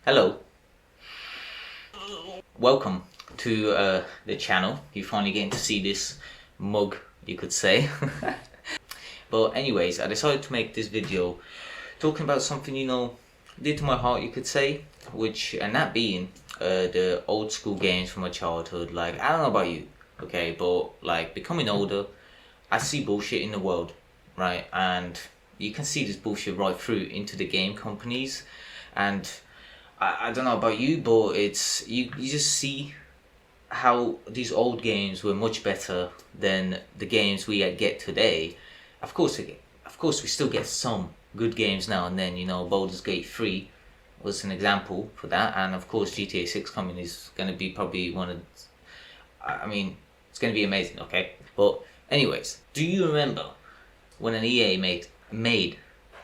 Hello, welcome to the channel. You're finally getting to see this mug, you could say. But anyways, I decided to make this video talking about something, dear to my heart, you could say, and that being the old school games from my childhood. Like, I don't know about you, okay, but like becoming older, I see bullshit in the world, right? And you can see this bullshit right through into the game companies. And I don't know about you, but it's you just see how these old games were much better than the games we get today. Of course, we still get some good games now and then. Baldur's Gate 3 was an example for that, and of course GTA 6 coming is going to be probably one of. It's going to be amazing. Okay, but anyways, do you remember when an EA made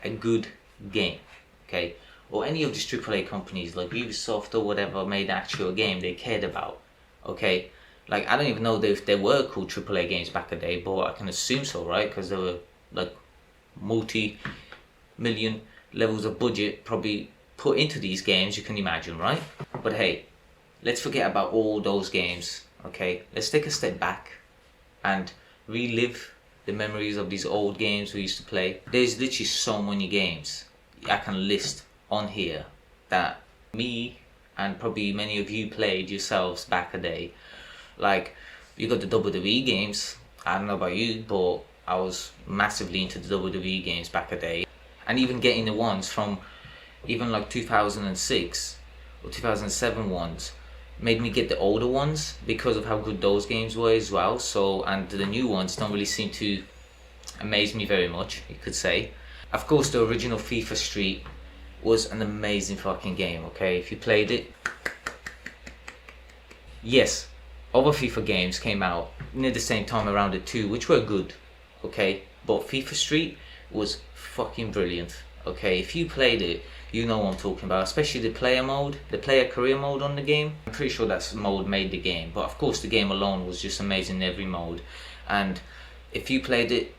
a good game? Okay. Or any of these AAA companies like Ubisoft or whatever made actual game they cared about, okay? Like, I don't even know if there were cool AAA games back in the day, but I can assume so, right? Because there were like multi-million levels of budget probably put into these games, you can imagine, right? But hey, let's forget about all those games, okay? Let's take a step back and relive the memories of these old games we used to play. There's literally so many games I can list on here that me and probably many of you played yourselves back a day. Like, you got the WWE games. I don't know about you, but I was massively into the WWE games back a day. And even getting the ones from even like 2006 or 2007 ones made me get the older ones because of how good those games were as well. So, and the new ones don't really seem to amaze me very much, you could say. Of course, the original Fifa Street was an amazing fucking game, okay? If you played it. Yes, other FIFA games came out near the same time around it too, which were good, okay? But FIFA Street was fucking brilliant, okay? If you played it, you know what I'm talking about, especially the player mode, the player career mode on the game. I'm pretty sure that mode made the game, but of course the game alone was just amazing in every mode. And if you played it,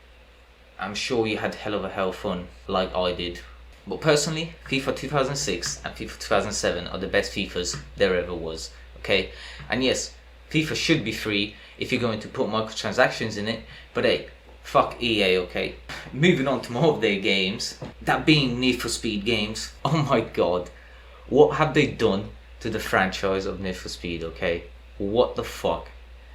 I'm sure you had hell of a hell fun like I did. But personally, FIFA 2006 and FIFA 2007 are the best FIFAs there ever was, okay? And yes, FIFA should be free if you're going to put microtransactions in it, but hey, fuck EA, okay? Moving on to more of their games, that being Need for Speed games. Oh my god, what have they done to the franchise of Need for Speed, okay? What the fuck?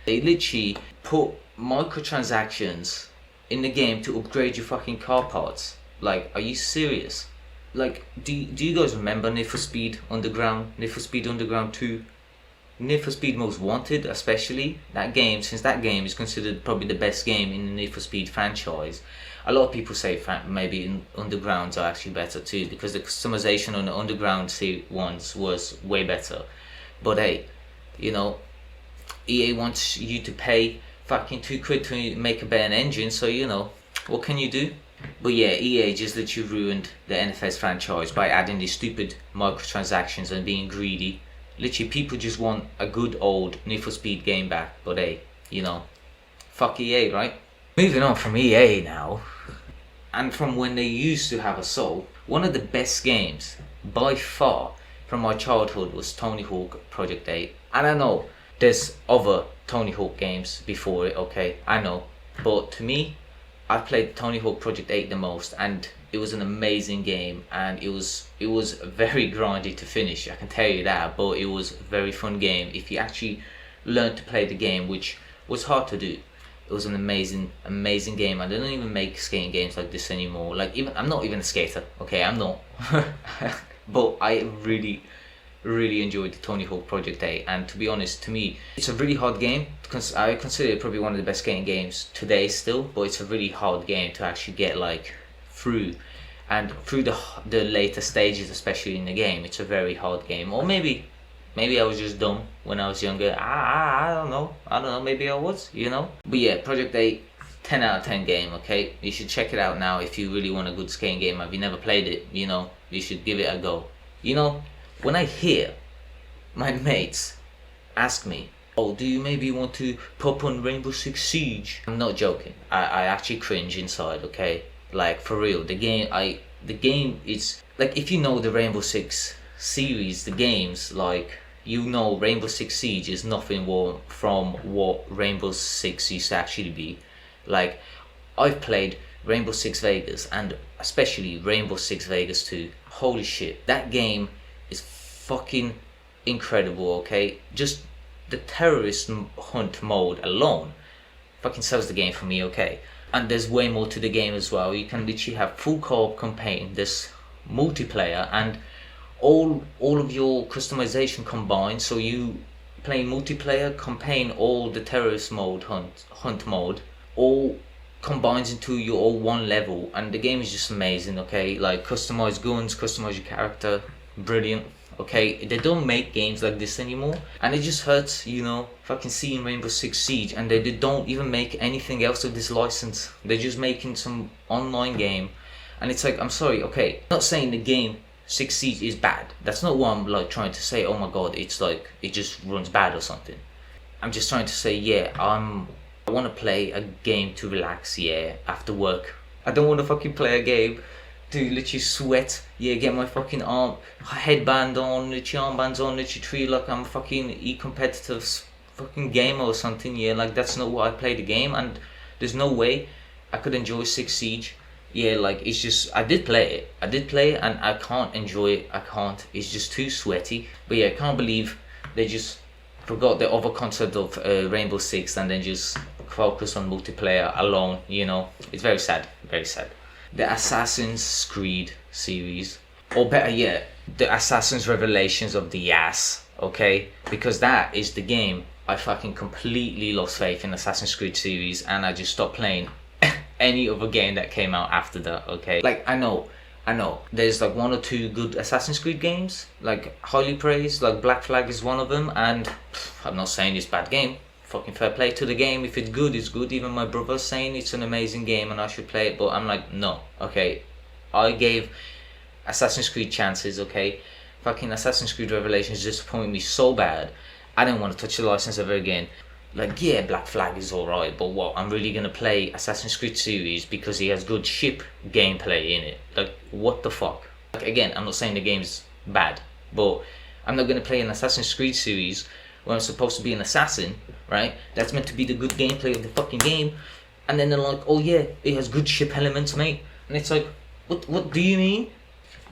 They literally put microtransactions in the game to upgrade your fucking car parts. Like, are you serious? Like, do you guys remember Need for Speed Underground, Need for Speed Underground 2, Need for Speed Most Wanted especially? That game, since that game is considered probably the best game in the Need for Speed franchise, a lot of people say maybe Undergrounds are actually better too, because the customization on the Underground ones was way better. But hey, EA wants you to pay fucking £2 to make a better engine, so what can you do? But yeah, EA just literally ruined the NFS franchise by adding these stupid microtransactions and being greedy. Literally, people just want a good old Need for Speed game back. But hey, fuck EA, right? Moving on from EA now, and from when they used to have a soul, one of the best games by far from my childhood was Tony Hawk Project 8. And I know there's other Tony Hawk games before it, okay? I know. But to me, I played Tony Hawk Project 8 the most, and it was an amazing game, and it was very grindy to finish, I can tell you that, but it was a very fun game if you actually learned to play the game, which was hard to do. It was an amazing game, and they don't even make skating games like this anymore. Like, I'm not even a skater, okay, I'm not. But I really enjoyed the Tony Hawk Project 8, and to be honest, to me, it's a really hard game, because I consider it probably one of the best skating games today still, but it's a really hard game to actually get like through, and through the later stages, especially in the game. It's a very hard game. Or maybe I was just dumb when I was younger. I don't know, maybe I was, But yeah, Project 8, 10 out of 10 game, okay? You should check it out now if you really want a good skating game. If you never played it, you should give it a go. When I hear my mates ask me, oh, do you maybe want to pop on Rainbow Six Siege? I'm not joking. I actually cringe inside, okay? Like, for real, the game is, like, if you know the Rainbow Six series, the games, like, you know, Rainbow Six Siege is nothing from what Rainbow Six used to actually be. Like, I've played Rainbow Six Vegas, and especially Rainbow Six Vegas 2. Holy shit, that game is fucking incredible, okay? Just the terrorist hunt mode alone fucking sells the game for me, okay? And there's way more to the game as well. You can literally have full co-op campaign, this multiplayer, and all of your customization combined. So you play multiplayer, campaign, all the terrorist mode, hunt mode, all combines into your all one level, and the game is just amazing, okay? Like, customize guns, customize your character, brilliant. Okay, they don't make games like this anymore, and it just hurts, you know, fucking seeing Rainbow Six Siege, and they don't even make anything else of this license. They're just making some online game, and it's like, I'm sorry, okay, I'm not saying the game Six Siege is bad. That's not what I'm like trying to say. Oh my god, it's like it just runs bad or something. I'm just trying to say, yeah, I want to play a game to relax, yeah, after work. I don't want to fucking play a game to literally sweat, yeah, get my fucking headband on, literally armbands on, literally treat like I'm a fucking e-competitive fucking gamer or something, yeah. Like, that's not what I play the game, and there's no way I could enjoy Six Siege. Yeah, like, it's just, I did play it, and I can't enjoy it, I can't, it's just too sweaty. But yeah, I can't believe they just forgot the other concept of Rainbow Six and then just focus on multiplayer alone, you know. It's very sad, very sad. The Assassin's Creed series, or better yet, the Assassin's Revelations of the Ass, okay? Because that is the game. I fucking completely lost faith in Assassin's Creed series, and I just stopped playing any other game that came out after that, okay? Like, I know, there's like one or two good Assassin's Creed games, like highly praised, like Black Flag is one of them, and I'm not saying it's a bad game. Fucking fair play to the game. If it's good, it's good. Even my brother's saying it's an amazing game and I should play it, but I'm like, no, okay? I gave Assassin's Creed chances, okay? Fucking Assassin's Creed Revelations disappointed me so bad, I didn't want to touch the license ever again. Like, yeah, Black Flag is alright, but what, I'm really gonna play Assassin's Creed series because he has good ship gameplay in it? Like, what the fuck? Like, again, I'm not saying the game's bad, but I'm not gonna play an Assassin's Creed series where I'm supposed to be an assassin, right? That's meant to be the good gameplay of the fucking game, and then they're like, oh yeah, it has good ship elements, mate. And it's like, what do you mean?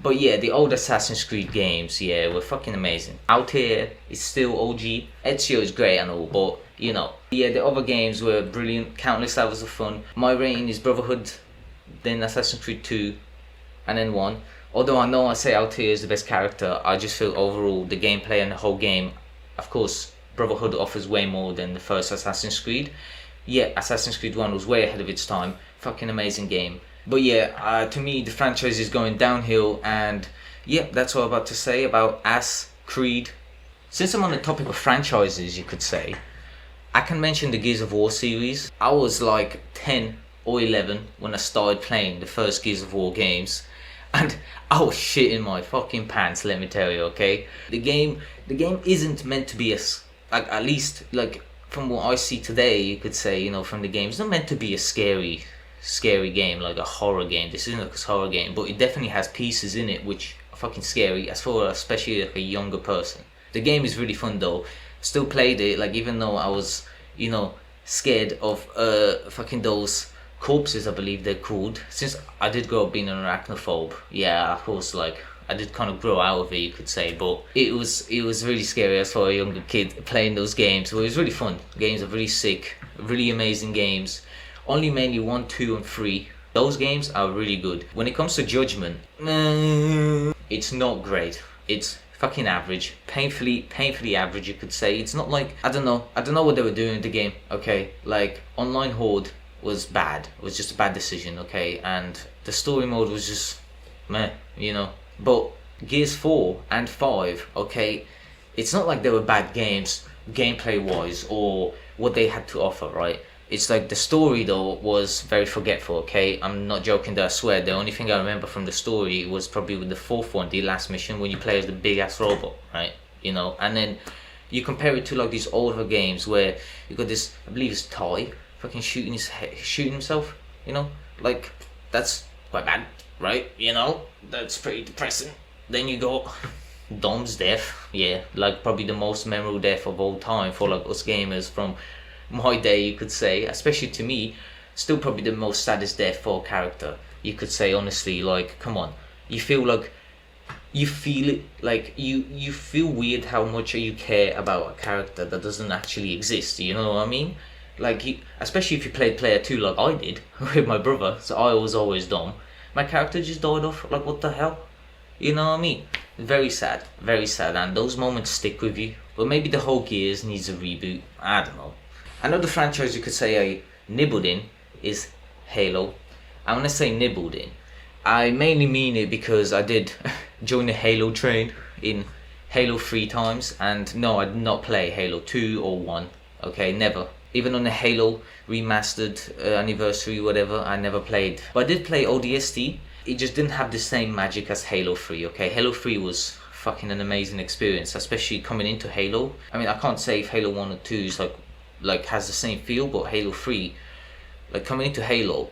But yeah, the old Assassin's Creed games, yeah, were fucking amazing. Out Here is still OG. Ezio is great and all, but, you know. Yeah, the other games were brilliant, countless hours of fun. My rating is Brotherhood, then Assassin's Creed 2, and then 1. Although I know I say Out Here is the best character, I just feel overall the gameplay and the whole game, of course, Brotherhood offers way more than the first Assassin's Creed. Yeah, Assassin's Creed 1 was way ahead of its time. Fucking amazing game. But yeah, to me, the franchise is going downhill, and yeah, that's all I'm about to say about Creed. Since I'm on the topic of franchises, you could say, I can mention the Gears of War series. I was like 10 or 11 when I started playing the first Gears of War games, and I was shitting my fucking pants, let me tell you, okay? The game isn't meant to be like, at least, like, from what I see today, you could say, you know, from the game, it's not meant to be a scary game, like a horror game. This isn't like a horror game, but it definitely has pieces in it which are fucking scary, as for especially like a younger person. The game is really fun though. Still played it, like, even though I was, you know, scared of fucking those corpses, I believe they're called, since I did grow up being an arachnophobe. Yeah, of course, like, I did kind of grow out of it, you could say, but it was really scary as for a younger kid playing those games. But it was really fun. Games are really sick, really amazing games. Only mainly 1, 2, and 3. Those games are really good. When it comes to Judgment, it's not great. It's fucking average, painfully average, you could say. It's not like, I don't know what they were doing in the game, okay? Like, Online Horde was bad. It was just a bad decision, okay? And the story mode was just meh, you know. But Gears 4 and 5, okay, it's not like they were bad games gameplay wise or what they had to offer, right? It's like the story though was very forgetful, okay? I'm not joking there, I swear. The only thing I remember from the story was probably with the 4th one, the last mission, when you play as the big ass robot, right? You know, and then you compare it to like these older games where you got this, I believe it's Ty, fucking shooting himself, you know? Like, that's quite bad, right? You know, that's pretty depressing. Then you got Dom's death, yeah, like probably the most memorable death of all time for like us gamers from my day, you could say, especially to me, still probably the most saddest death for a character, you could say, honestly. Like, come on, you feel like you feel it, like you feel weird how much you care about a character that doesn't actually exist, you know what I mean? Like, especially if you played player 2 like I did with my brother, so I was always Dom. My character just died off, like, what the hell, you know what I mean? Very sad, and those moments stick with you. But maybe the whole Gears needs a reboot, I don't know. Another franchise you could say I nibbled in is Halo. And when I say nibbled in, I mainly mean it because I did join the Halo train in Halo 3 times, and no, I did not play Halo 2 or 1, okay, never. Even on the Halo remastered anniversary, whatever, I never played. But I did play ODST. It just didn't have the same magic as Halo 3, okay? Halo 3 was fucking an amazing experience, especially coming into Halo. I mean, I can't say if Halo 1 or 2 is like has the same feel, but Halo 3, like coming into Halo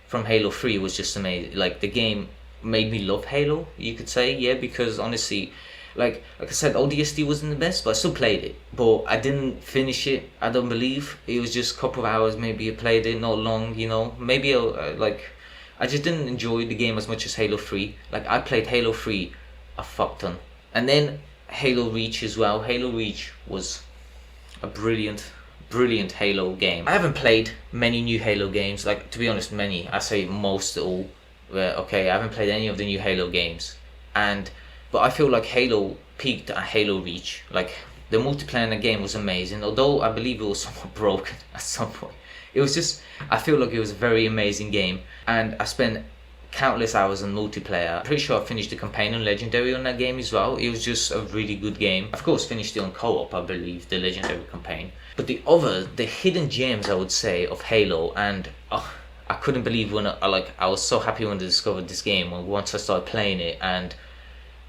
from Halo 3 was just amazing. Like, the game made me love Halo, you could say, yeah, because honestly, like I said, ODST wasn't the best, but I still played it. But I didn't finish it, I don't believe. It was just a couple of hours, maybe I played it, not long, you know. Maybe I just didn't enjoy the game as much as Halo 3. Like, I played Halo 3 a fuck ton. And then Halo Reach as well. Halo Reach was a brilliant Halo game. I haven't played many new Halo games, like, to be honest, many. I say most all. Okay, I haven't played any of the new Halo games. But I feel like Halo peaked at Halo Reach. Like, the multiplayer in the game was amazing, although I believe it was somewhat broken at some point. It was just, I feel like it was a very amazing game, and I spent countless hours on multiplayer. I'm pretty sure I finished the campaign on Legendary on that game as well. It was just a really good game. Of course, finished it on co-op, I believe, the Legendary campaign. But the hidden gems, I would say, of Halo, and I couldn't believe when I was so happy when I discovered this game, once I started playing it and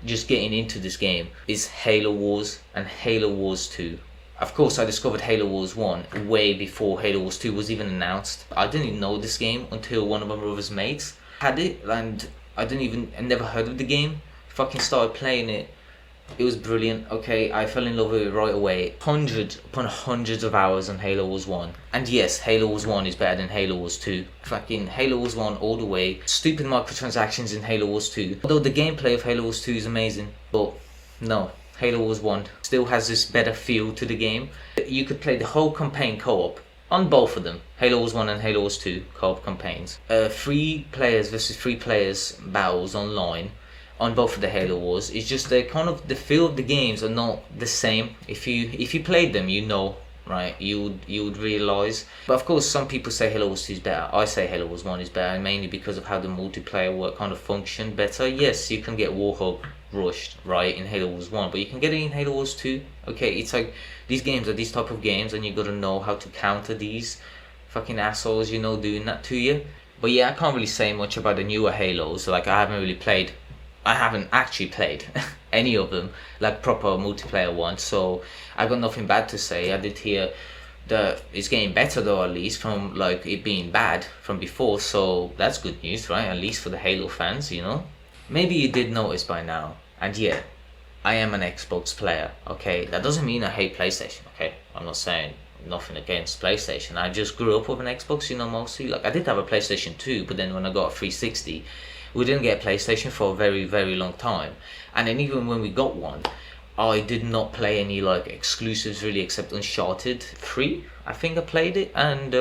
just getting into this game, is Halo Wars and Halo Wars 2. Of course, I discovered Halo Wars 1 way before Halo Wars 2 was even announced. I didn't even know this game until one of my brother's mates had it, and I never heard of the game. Fucking started playing it. It was brilliant, okay? I fell in love with it right away. Hundreds upon hundreds of hours on Halo Wars 1. And yes, Halo Wars 1 is better than Halo Wars 2. Fucking Halo Wars 1 all the way. Stupid microtransactions in Halo Wars 2. Although the gameplay of Halo Wars 2 is amazing, but no. Halo Wars 1 still has this better feel to the game. You could play the whole campaign co-op on both of them. Halo Wars 1 and Halo Wars 2 co-op campaigns. 3 players versus 3 players battles online on both of the Halo Wars. It's just the feel of the games are not the same. If you played them, you know, right? You would realize. But of course, some people say Halo Wars 2 is better. I say Halo Wars 1 is better, mainly because of how the multiplayer kind of functioned better. Yes, you can get Warhog rushed right in Halo Wars 1, but you can get it in Halo Wars 2. Okay, it's like these games are these type of games, and you gotta know how to counter these fucking assholes, you know, doing that to you. But yeah, I can't really say much about the newer Halos. Like, I haven't actually played any of them, like proper multiplayer ones, so I got nothing bad to say. I did hear that it's getting better though, at least from like it being bad from before, so that's good news, right? At least for the Halo fans, you know. Maybe you did notice by now, and yeah, I am an Xbox player, okay? That doesn't mean I hate PlayStation, okay? I'm not saying nothing against PlayStation. I just grew up with an Xbox, you know, mostly. Like, I did have a PlayStation 2, but then when I got a 360, we didn't get a PlayStation for a very, very long time. And then even when we got one, I did not play any like exclusives really, except Uncharted 3. I think I played it, and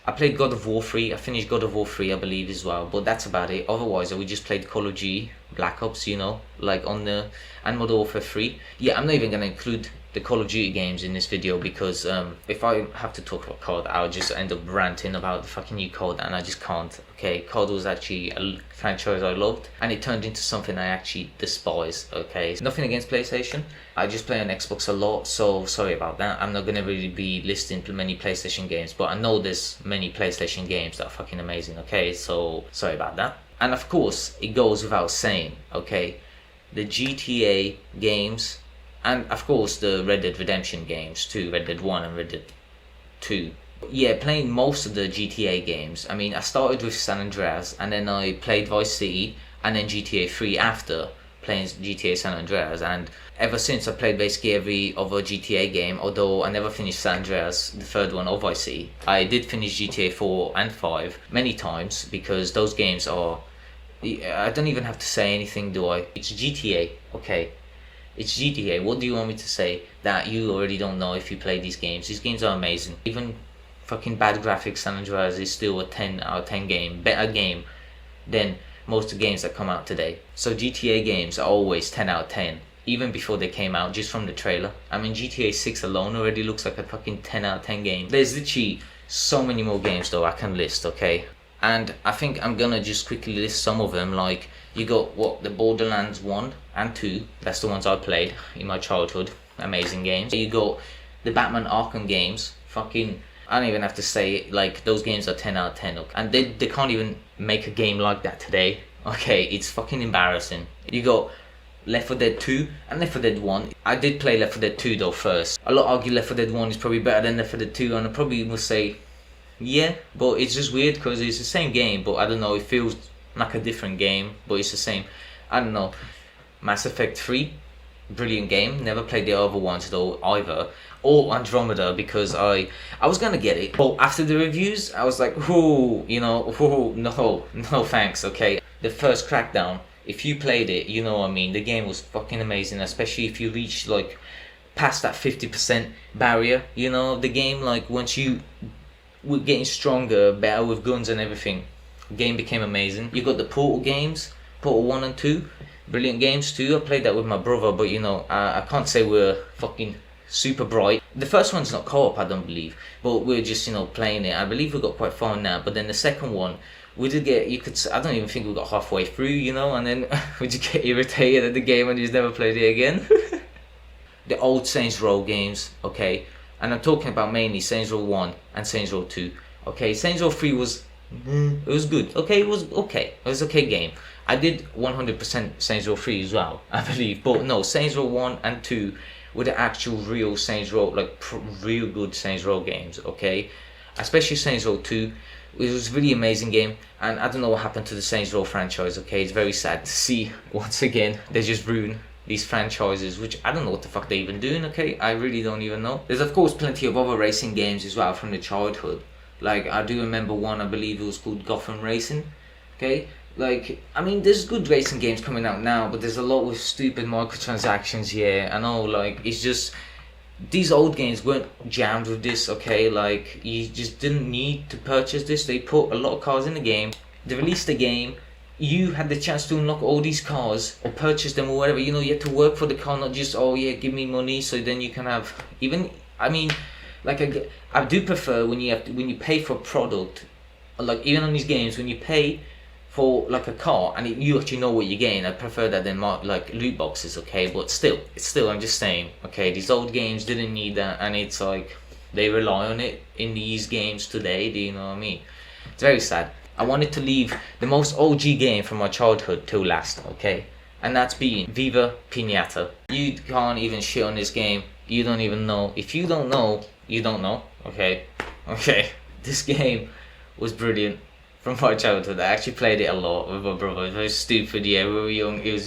I played God of War 3. I finished God of War 3, I believe, as well. But that's about it. Otherwise, we just played Call of Duty, Black Ops, you know, like on the and Modern Warfare 3. Yeah, I'm not even gonna include the Call of Duty games in this video, because if I have to talk about COD, I'll just end up ranting about the fucking new COD, and I just can't. Okay, COD was actually a franchise I loved, and it turned into something I actually despise. Okay, nothing against PlayStation, I just play on Xbox a lot, so sorry about that. I'm not gonna really be listing many PlayStation games, but I know there's many PlayStation games that are fucking amazing. Okay, so sorry about that. And of course, it goes without saying, okay, the GTA games, and of course the Red Dead Redemption games too, Red Dead 1 and Red Dead 2. Yeah, playing most of the GTA games. I mean, I started with San Andreas, and then I played Vice City, and then GTA 3 after playing GTA San Andreas, and ever since I played basically every other GTA game, although I never finished San Andreas, the third one of Vice City. I did finish GTA 4 and 5 many times because those games are, I don't even have to say anything, do I? It's GTA, okay? It's GTA. What do you want me to say that you already don't know if you play these games? These games are amazing. Even fucking bad graphics, San Andreas is still a 10 out of 10 game. Better game than most of the games that come out today. So GTA games are always 10 out of 10. Even before they came out, just from the trailer. I mean, GTA 6 alone already looks like a fucking 10 out of 10 game. There's literally so many more games though I can list, okay? And I think I'm gonna just quickly list some of them. Like, you got the Borderlands 1 and 2. That's the ones I played in my childhood. Amazing games. You got the Batman Arkham games. Fucking, I don't even have to say it, like, those games are 10 out of 10. Okay? And they can't even make a game like that today. Okay, it's fucking embarrassing. You got Left 4 Dead 2 and Left 4 Dead 1. I did play Left 4 Dead 2 though first. A lot argue Left 4 Dead 1 is probably better than Left 4 Dead 2, and I probably will say yeah, but it's just weird because it's the same game, but I don't know, it feels like a different game, but it's the same. I don't know. Mass Effect 3, brilliant game. Never played the other ones though either. Or Andromeda, because I was gonna get it, but after the reviews I was like, ooh, you know, ooh, no thanks, okay. The first Crackdown, if you played it, you know what I mean, the game was fucking amazing, especially if you reach like past that 50% barrier, you know, the game, like once you were getting stronger, better with guns and everything, the game became amazing. You got the Portal games, Portal 1 and 2, brilliant games too. I played that with my brother, but you know, I can't say we're fucking super bright. The first one's not co-op, I don't believe, but we're just, you know, playing it. I believe we got quite far in that, but then the second one, we did get, I don't even think we got halfway through, you know, and then we just get irritated at the game and just never played it again. The old Saints Row games, okay, and I'm talking about mainly Saints Row 1 and Saints Row 2, okay. Saints Row 3 was, it was good, okay, it was okay game. I did 100% Saints Row 3 as well, I believe, but no, Saints Row 1 and 2 were the actual real Saints Row, like real good Saints Row games, okay. Especially Saints Row 2, it was a really amazing game, and I don't know what happened to the Saints Row franchise, okay. It's very sad to see, once again, they just ruin these franchises, which I don't know what the fuck they're even doing, okay. I really don't even know. There's of course plenty of other racing games as well from the childhood. Like, I do remember one, I believe it was called Gotham Racing, okay. Like, I mean, there's good racing games coming out now, but there's a lot with stupid microtransactions here. I know, like, it's just, these old games weren't jammed with this, okay. Like, you just didn't need to purchase this. They put a lot of cars in the game, they released the game, you had the chance to unlock all these cars or purchase them or whatever, you know. You had to work for the car, not just, oh yeah, give me money so then you can have, even, I mean, like, I do prefer when you pay for a product, like even on these games, when you pay for like a car and you actually know what you're getting. I prefer that than like loot boxes, okay. But still, I'm just saying, okay, these old games didn't need that, and it's like they rely on it in these games today. Do you know what I mean? It's very sad. I wanted to leave the most OG game from my childhood till last, okay, and that's being Viva Pinata. You can't even shit on this game. You don't even know. If you don't know, you don't know, okay. This game was brilliant from my childhood. I actually played it a lot with my brother. It was very stupid, yeah, we were young. It was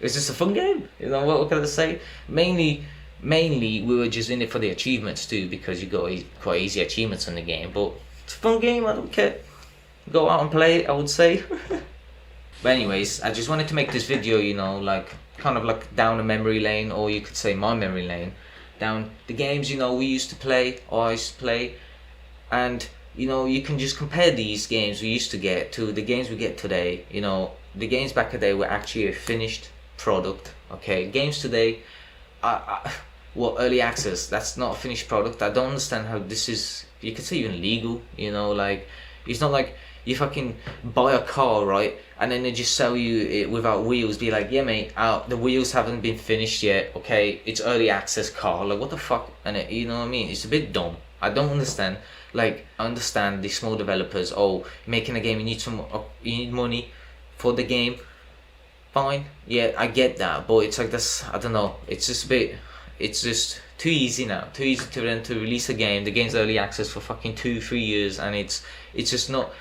just a fun game, you know. What can I say? Mainly we were just in it for the achievements too, because you got quite easy achievements in the game. But it's a fun game, I don't care. Go out and play it, I would say. But anyways, I just wanted to make this video, you know, like kind of like down a memory lane, or you could say my memory lane, down the games, you know, we used to play, or I used to play, and you know, you can just compare these games we used to get to the games we get today. You know, the games back in the day were actually a finished product, okay. Games today, well, early access, that's not a finished product. I don't understand how this is, you could say, even legal, you know. Like, it's not like you fucking buy a car, right, and then they just sell you it without wheels. Be like, yeah mate, the wheels haven't been finished yet, okay, it's early access car. Like, what the fuck? And you know what I mean, it's a bit dumb. I don't understand. Like, I understand the small developers, oh, making a game, you need money for the game, fine, yeah, I get that, but it's like this, I don't know, it's just a bit, it's just too easy now, too easy to then to release a game. The game's early access for fucking 2-3 years, and it's just not,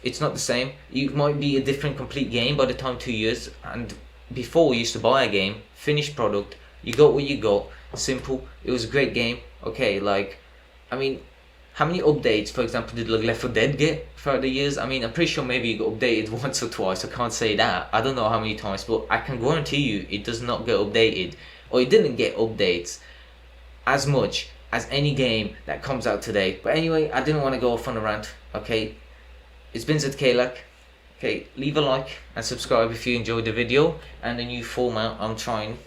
it's not the same. It might be a different complete game by the time 2 years, and before, you used to buy a game, finished product, you got what you got, simple. It was a great game. Okay, like, I mean, how many updates, for example, did like Left 4 Dead get throughout the years? I mean, I'm pretty sure maybe it got updated once or twice. I can't say that. I don't know how many times, but I can guarantee you it does not get updated, or it didn't get updates as much as any game that comes out today. But anyway, I didn't want to go off on a rant. Okay, it's been Zedkalak. Okay, leave a like and subscribe if you enjoyed the video and the new format I'm trying.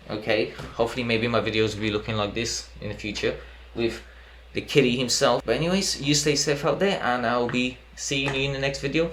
Okay, hopefully maybe my videos will be looking like this in the future with the kitty himself. But anyways, you stay safe out there, and I'll be seeing you in the next video.